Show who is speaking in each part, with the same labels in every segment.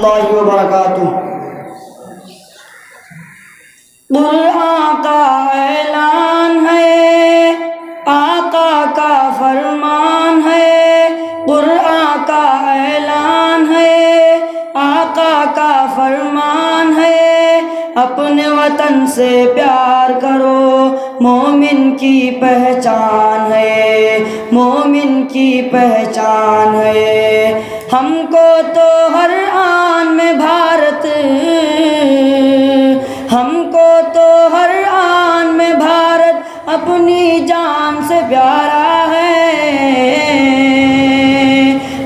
Speaker 1: اللہ وبرکاتہ۔ قرآن کا اعلان ہے، آقا کا فرمان ہے، قرآن کا اعلان ہے، آقا کا فرمان ہے، اپنے وطن سے پیار کرو، مومن کی پہچان ہے، مومن کی پہچان ہے۔ ہم کو تو ہر آن میں بھارت، ہم کو تو ہر آن میں بھارت اپنی جان سے پیارا ہے۔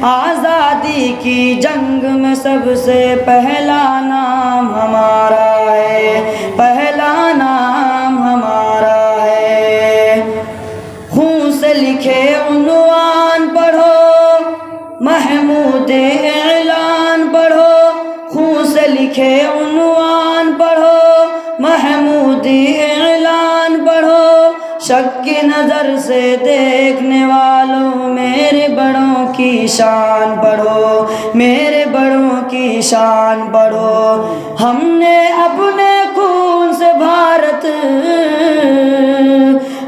Speaker 1: آزادی کی جنگ میں سب سے پہلا نام ہمارا ہے، پہلا نام ہمارا ہے۔ خون سے لکھے عنوان پڑھو، محمود اعلان پڑھو، خون سے لکھے عنوان پڑھو، محمود اعلان پڑھو، شک کی نظر سے دیکھنے والوں میرے بڑوں کی شان پڑھو، میرے بڑوں کی شان پڑھو۔ ہم نے اپنے خون سے بھارت،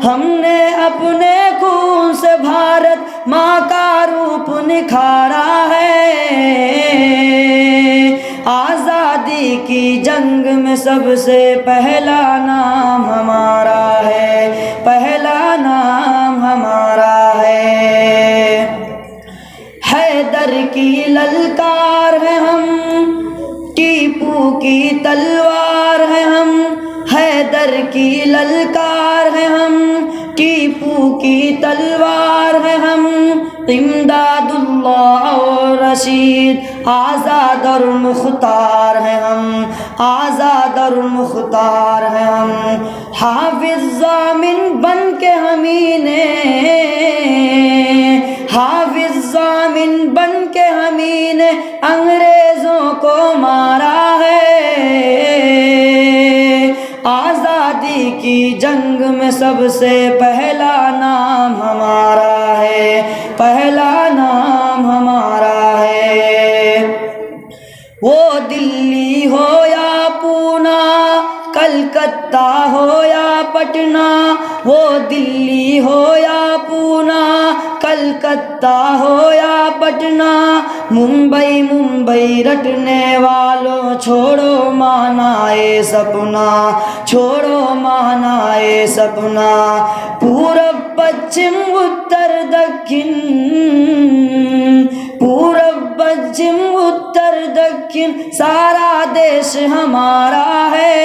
Speaker 1: ہم نے اپنے خون سے بھارت ماں کا روپ نکھارا ہے۔ آزادی کی جنگ میں سب سے پہلا نام ہمارا ہے، پہلا نام ہمارا ہے۔ حیدر کی للکار ہے ہم، ٹیپو کی تلوار ہے ہم، حیدر کی للکار ہے ہم، ٹیپو کی تلوار ہے ہم، امداد اللہ اور رشید آزاد اور مختار ہیں ہم، آزاد اور مختار ہیں ہم۔ حافظ ضامن بن کے ہمیں نے، حافظ ضامن بن کے ہمیں نے انگریزوں کو مارا ہے۔ آزادی کی جنگ میں سب سے پہلا نام ہمارا ہے، پہلا نام ہمارا ہے۔ وہ دلی ہو یا پونا، کلکتہ ہو یا پٹنہ، وہ دلی ہو یا پونا، کلکتہ ہو یا پٹنہ، ممبئی ممبئی رٹنے والوں چھوڑو مانائے سپنا، چھوڑو مانائے سپنا۔ پورب پچھم اتر دکن، پورب پچھم اتر دکن سارا دیش ہمارا ہے۔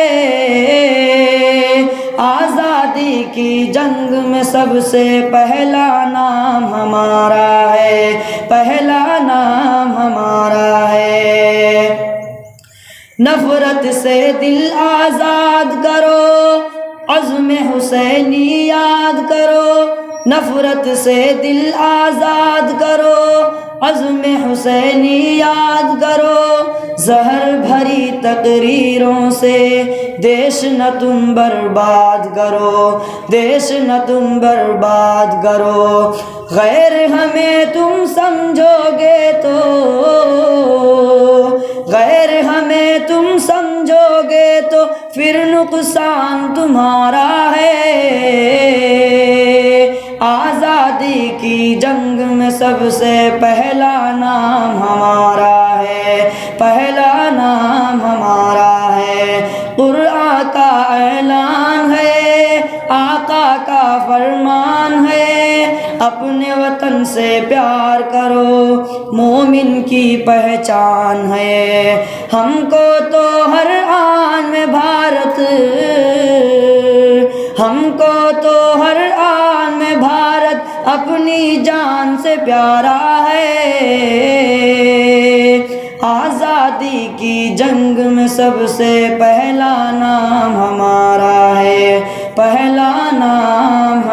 Speaker 1: آزادی کی جنگ میں سب سے پہلا نام ہمارا ہے، پہلا نام ہمارا ہے۔ نفرت سے دل آزاد کرو، عزم حسینی یاد کرو، نفرت سے دل آزاد کرو، عزم حسینی یاد کرو۔ زہر بھری تقریروں سے دیش نہ تم برباد کرو، دیش نہ تم برباد کرو۔ غیر ہمیں تم سمجھو گے تو، غیر ہمیں تم سمجھو گے تو پھر نقصان تمہارا ہے۔ آزادی کی جنگ میں سب سے پہلا نام ہمارا ہے، پہلا نام ہمارا ہے۔ قرآن کا اعلان ہے، آقا کا فرمان ہے، اپنے وطن سے پیار کرو، مومن کی پہچان ہے۔ ہم کو تو ہر آن میں بھارت، ہم کو تو ہر آن میں بھارت اپنی جان سے پیارا ہے۔ آزادی کی جنگ میں سب سے پہلا نام ہمارا ہے، پہلا نام